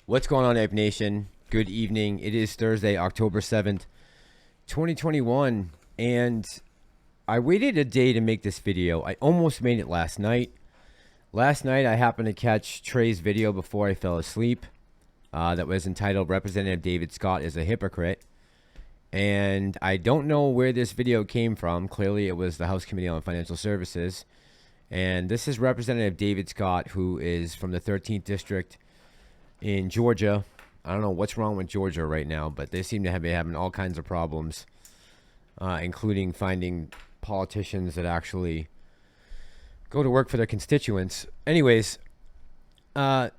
What's going on, Ape Nation? Good evening. It is Thursday, October 7th, 2021, and I waited a day to make this video. I almost made it last night. Last night, I happened to catch Treys' video before I fell asleep that was entitled Representative David Scott is a Hypocrite. And I don't know where this video came from. Clearly, it was the House Committee on Financial Services. And this is Representative David Scott, who is from the 13th District in Georgia. I don't know what's wrong with Georgia right now, but they seem to be having all kinds of problems, including finding politicians that actually go to work for their constituents. Anyways, yeah,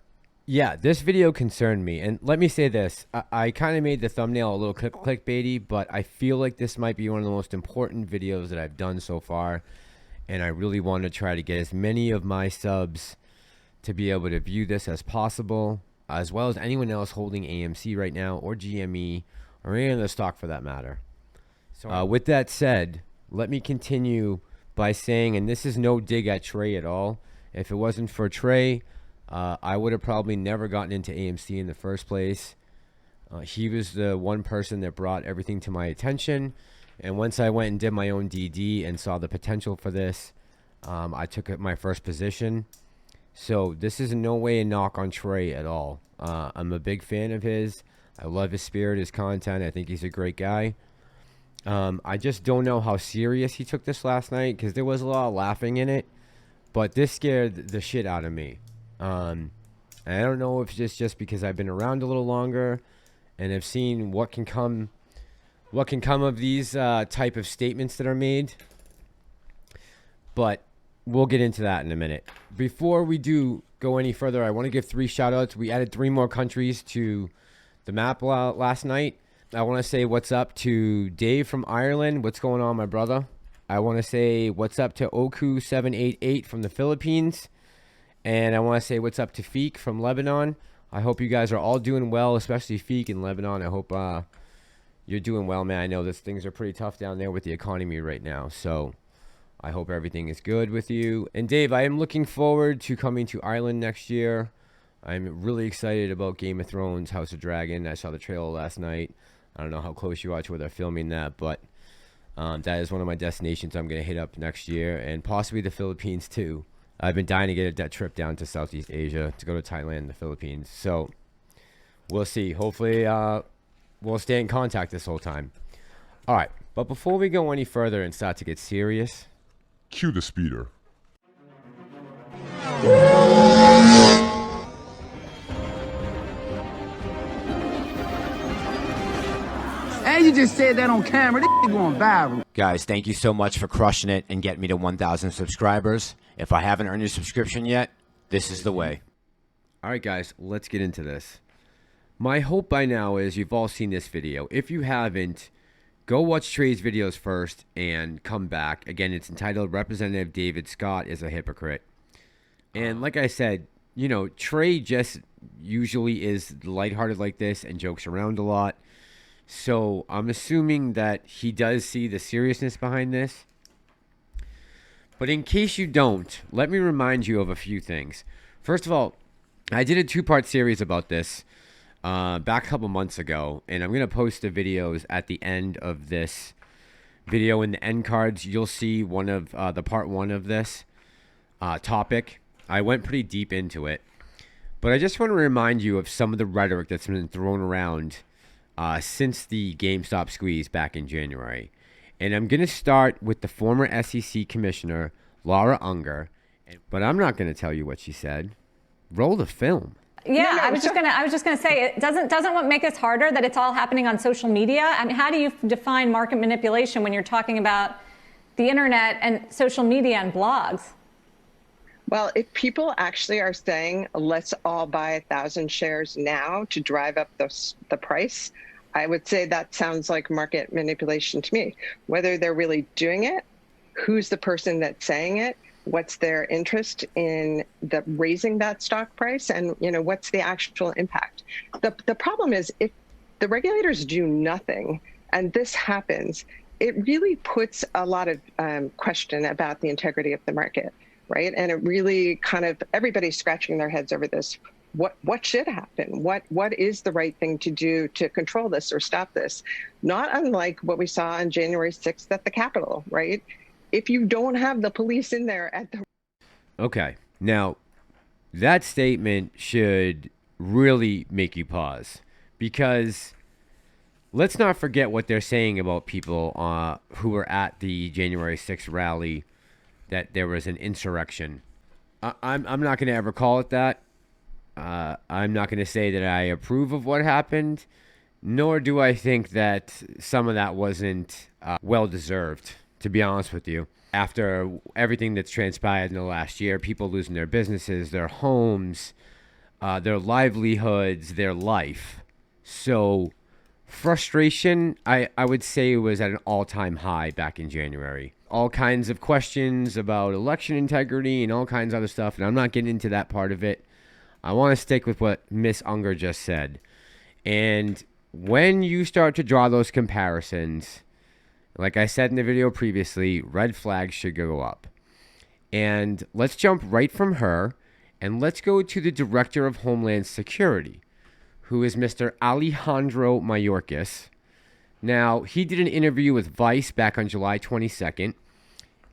this video concerned me. And let me say this. I kind of made the thumbnail a little clickbaity, but I feel like this might be one of the most important videos that I've done so far. And I really want to try to get as many of my subs to be able to view this as possible, as well as anyone else holding AMC right now, or GME, or any other stock for that matter. So with that said, let me continue by saying, and this is no dig at Trey at all. If it wasn't for Trey, I would have probably never gotten into AMC in the first place. He was the one person that brought everything to my attention. And once I went and did my own DD and saw the potential for this, I took my first position. So this is in no way a knock on Trey at all. I'm a big fan of his. I love his spirit, his content. I think he's a great guy. I just don't know how serious he took this last night, because there was a lot of laughing in it. But this scared the shit out of me. And I don't know if it's just because I've been around a little longer and have seen what can come of these type of statements that are made. But we'll get into that in a minute. Before we do go any further, I want to give 3 shout outs. We added 3 more countries to the map last night. I want to say what's up to Dave from Ireland. What's going on, my brother? I want to say what's up to Oku788 from the Philippines. And I want to say what's up to Feek from Lebanon. I hope you guys are all doing well, especially Feek in Lebanon. I hope you're doing well, man. I know that things are pretty tough down there with the economy right now. So I hope everything is good with you. And Dave, I am looking forward to coming to Ireland next year. I'm really excited about Game of Thrones, House of Dragon. I saw the trailer last night. I don't know how close you are to where they're filming that, but that is one of my destinations I'm going to hit up next year, and possibly the Philippines too. I've been dying to get a trip down to Southeast Asia, to go to Thailand and the Philippines. So we'll see. Hopefully we'll stay in contact this whole time. All right, but before we go any further and start to get serious, cue the speeder. And you just said that on camera. This going viral. guys, thank you so much for crushing it and getting me to 1,000 subscribers. If I haven't earned your subscription yet, this is the way. All right, guys, let's get into this. My hope by now is you've all seen this video. If you haven't, go watch Trey's videos first and come back. Again, it's entitled Representative David Scott is a Hypocrite. And like I said, you know, Trey just usually is lighthearted like this and jokes around a lot. So I'm assuming that he does see the seriousness behind this. But in case you don't, let me remind you of a few things. First of all, I did a 2-part series about this back a couple months ago, and I'm going to post the videos at the end of this video. In the end cards, you'll see one of the part 1 of this topic. I went pretty deep into it. But I just want to remind you of some of the rhetoric that's been thrown around since the GameStop squeeze back in January. And I'm going to start with the former SEC Commissioner, Laura Unger. But I'm not going to tell you what she said. Roll the film. Yeah, I was just gonna say, it doesn't what make this harder that it's all happening on social media? I mean, how do you define market manipulation when you're talking about the internet and social media and blogs? Well, if people actually are saying, let's all buy 1,000 shares now to drive up the price, I would say that sounds like market manipulation to me. Whether they're really doing it, who's the person that's saying it, what's their interest in raising that stock price, and what's the actual impact. The problem is, if the regulators do nothing and this happens, it really puts a lot of question about the integrity of the market, right? And it really everybody's scratching their heads over this. what should happen? What is the right thing to do to control this or stop this? Not unlike what we saw on January 6th at the Capitol, right? If you don't have the police in there at the... Okay. Now, that statement should really make you pause, because let's not forget what they're saying about people who were at the January 6th rally, that there was an insurrection. I'm not going to ever call it that. I'm not going to say that I approve of what happened, nor do I think that some of that wasn't well-deserved, to be honest with you. After everything that's transpired in the last year, people losing their businesses, their homes, their livelihoods, their life. So frustration, I would say, was at an all-time high back in January. All kinds of questions about election integrity and all kinds of other stuff, and I'm not getting into that part of it. I want to stick with what Miss Unger just said. And when you start to draw those comparisons, like I said in the video previously, red flags should go up. And let's jump right from her, and let's go to the Director of Homeland Security, who is Mr. Alejandro Mayorkas. Now, he did an interview with Vice back on July 22nd,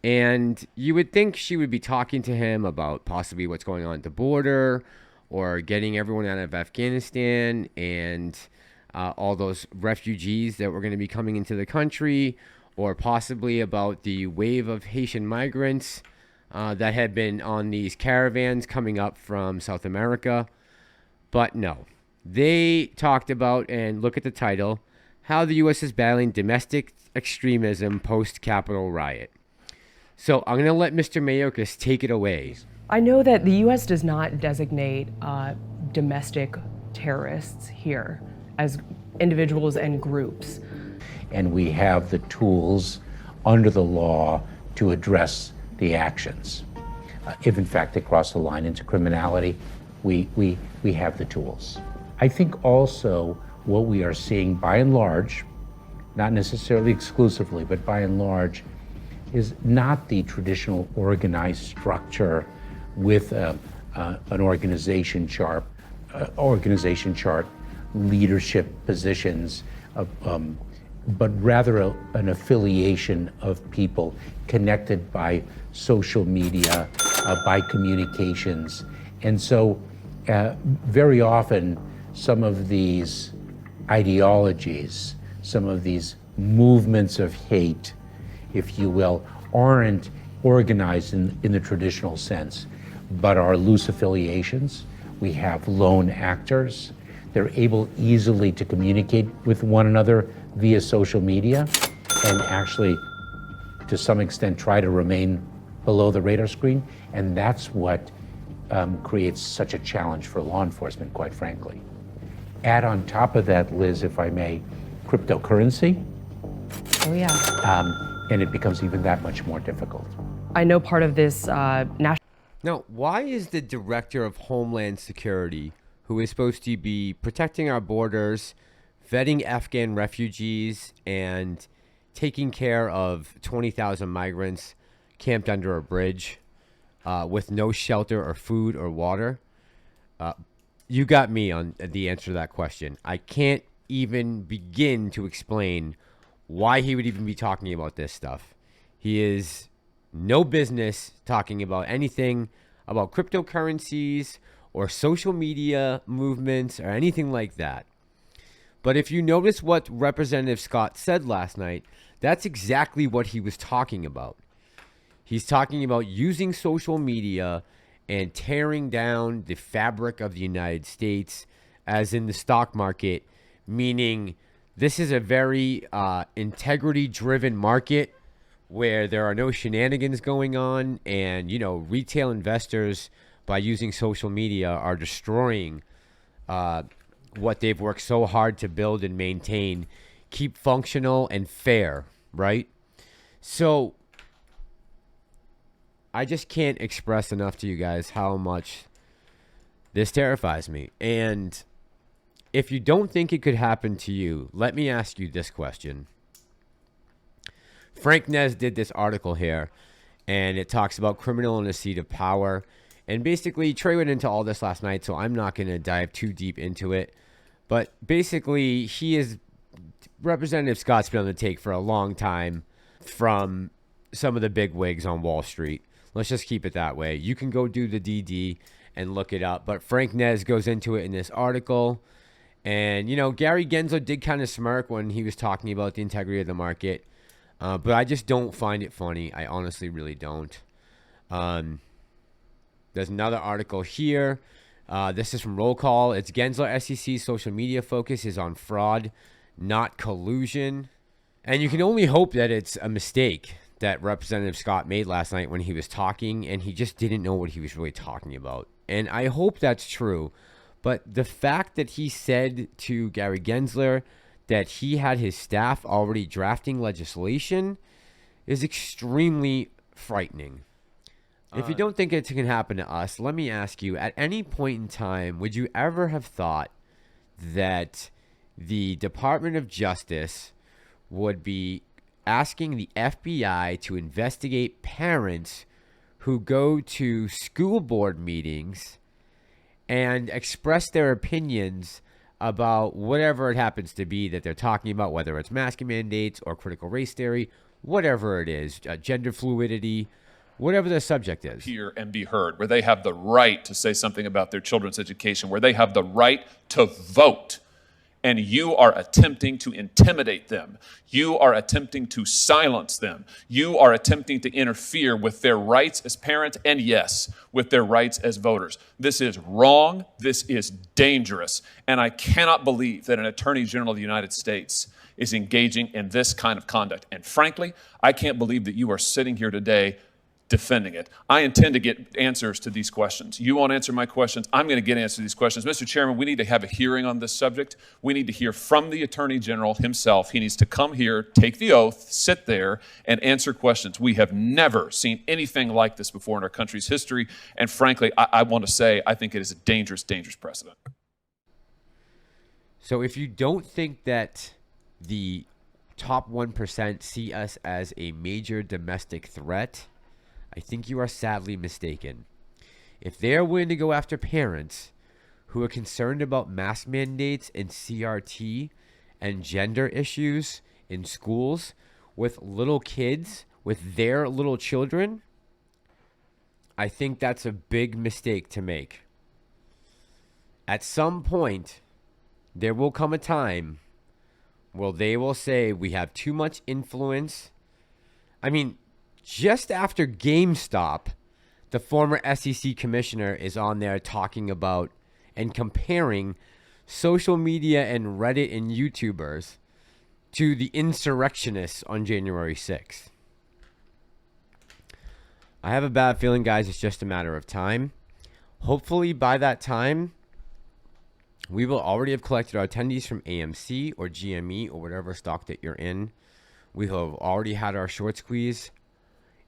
and you would think she would be talking to him about possibly what's going on at the border, or getting everyone out of Afghanistan and all those refugees that were going to be coming into the country, or possibly about the wave of Haitian migrants that had been on these caravans coming up from South America. But no, they talked about, and look at the title, how the U.S. is battling domestic extremism post-Capitol riot. So I'm going to let Mr. Mayorkas take it away. I know that the U.S. does not designate domestic terrorists here as individuals and groups. And we have the tools under the law to address the actions. If in fact they cross the line into criminality, we have the tools. I think also what we are seeing by and large, not necessarily exclusively, but by and large, is not the traditional organized structure with an organization chart, leadership positions, but rather an affiliation of people connected by social media, by communications. And so very often some of these ideologies, some of these movements of hate, if you will, aren't organized in the traditional sense, but are loose affiliations. We have lone actors. They're able easily to communicate with one another via social media and actually, to some extent, try to remain below the radar screen. And that's what creates such a challenge for law enforcement, quite frankly. Add on top of that, Liz, if I may, cryptocurrency. Oh, yeah. And it becomes even that much more difficult. I know part of this national... Now, why is the Director of Homeland Security, who is supposed to be protecting our borders, vetting Afghan refugees, and taking care of 20,000 migrants camped under a bridge with no shelter or food or water? You got me on the answer to that question. I can't even begin to explain why he would even be talking about this stuff. He is no business talking about anything about cryptocurrencies or social media movements or anything like that. But if you notice what Representative Scott said last night, that's exactly what he was talking about. He's talking about using social media and tearing down the fabric of the United States, as in the stock market, meaning this is a very integrity-driven market where there are no shenanigans going on, and, you know, retail investors, by using social media, are destroying what they've worked so hard to build and maintain, keep functional and fair, right? So I just can't express enough to you guys how much this terrifies me. And if you don't think it could happen to you, let me ask you this question. Frank Nez did this article here, and it talks about criminal in a seat of power. And basically, Trey went into all this last night, so I'm not going to dive too deep into it. But basically, Representative Scott's been on the take for a long time from some of the big wigs on Wall Street. Let's just keep it that way. You can go do the DD and look it up. But Frank Nez goes into it in this article. And, you know, Gary Gensler did kind of smirk when he was talking about the integrity of the market. But I just don't find it funny. I honestly really don't. There's another article here. This is from Roll Call. It's Gensler SEC's social media focus is on fraud, not collusion. And you can only hope that it's a mistake that Representative Scott made last night when he was talking, and he just didn't know what he was really talking about. And I hope that's true. But the fact that he said to Gary Gensler that he had his staff already drafting legislation is extremely frightening. If you don't think it can happen to us, let me ask you, at any point in time, would you ever have thought that the Department of Justice would be asking the FBI to investigate parents who go to school board meetings and express their opinions about whatever it happens to be that they're talking about, whether it's mask mandates or critical race theory, whatever it is, gender fluidity, whatever the subject is. Hear and be heard, where they have the right to say something about their children's education, where they have the right to vote. And you are attempting to intimidate them. You are attempting to silence them. You are attempting to interfere with their rights as parents and, yes, with their rights as voters. This is wrong. This is dangerous. And I cannot believe that an Attorney General of the United States is engaging in this kind of conduct. And frankly, I can't believe that you are sitting here today defending it. I intend to get answers to these questions. You won't answer my questions. I'm going to get answers to these questions. Mr. Chairman, we need to have a hearing on this subject. We need to hear from the Attorney General himself. He needs to come here, take the oath, sit there, and answer questions. We have never seen anything like this before in our country's history. And frankly, I want to say I think it is a dangerous, dangerous precedent. So if you don't think that the top 1% see us as a major domestic threat, I think you are sadly mistaken. If they are willing to go after parents who are concerned about mask mandates and CRT and gender issues in schools with little kids, with their little children, I think that's a big mistake to make. At some point, there will come a time where they will say we have too much influence. I mean, just after GameStop, the former SEC commissioner is on there talking about and comparing social media and Reddit and YouTubers to the insurrectionists on January 6th. I have a bad feeling, guys, it's just a matter of time. Hopefully by that time, we will already have collected our attendees from AMC or GME or whatever stock that you're in. We have already had our short squeeze.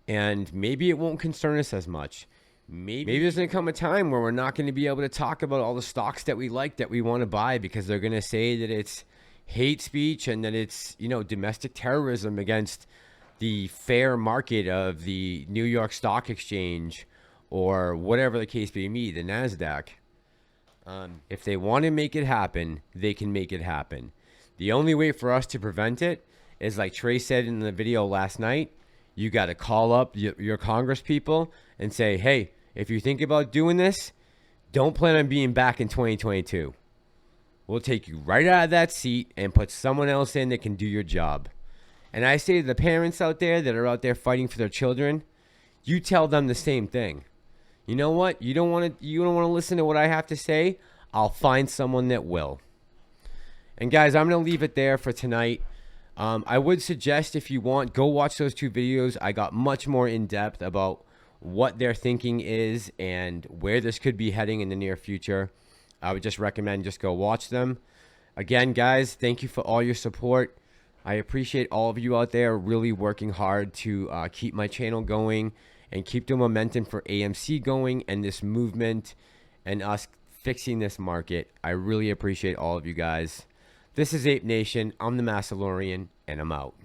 And maybe it won't concern us as much. Maybe there's going to come a time where we're not going to be able to talk about all the stocks that we like, that we want to buy, because they're going to say that it's hate speech and that it's, you know, domestic terrorism against the fair market of the New York Stock Exchange or whatever the case may be, the NASDAQ. If they want to make it happen, they can make it happen. The only way for us to prevent it is, like Trey said in the video last night, you got to call up your Congress people and say, hey, if you think about doing this, don't plan on being back in 2022. We'll take you right out of that seat and put someone else in that can do your job. And I say to the parents out there that are out there fighting for their children, you tell them the same thing. You know what? You don't want to listen to what I have to say? I'll find someone that will. And guys, I'm going to leave it there for tonight. I would suggest, if you want, go watch those two videos. I got much more in depth about what their thinking is and where this could be heading in the near future. I would just recommend just go watch them. Again, guys, thank you for all your support. I appreciate all of you out there really working hard to keep my channel going and keep the momentum for AMC going and this movement and us fixing this market. I really appreciate all of you guys. This is Ape Nation. I'm the Massalorian, and I'm out.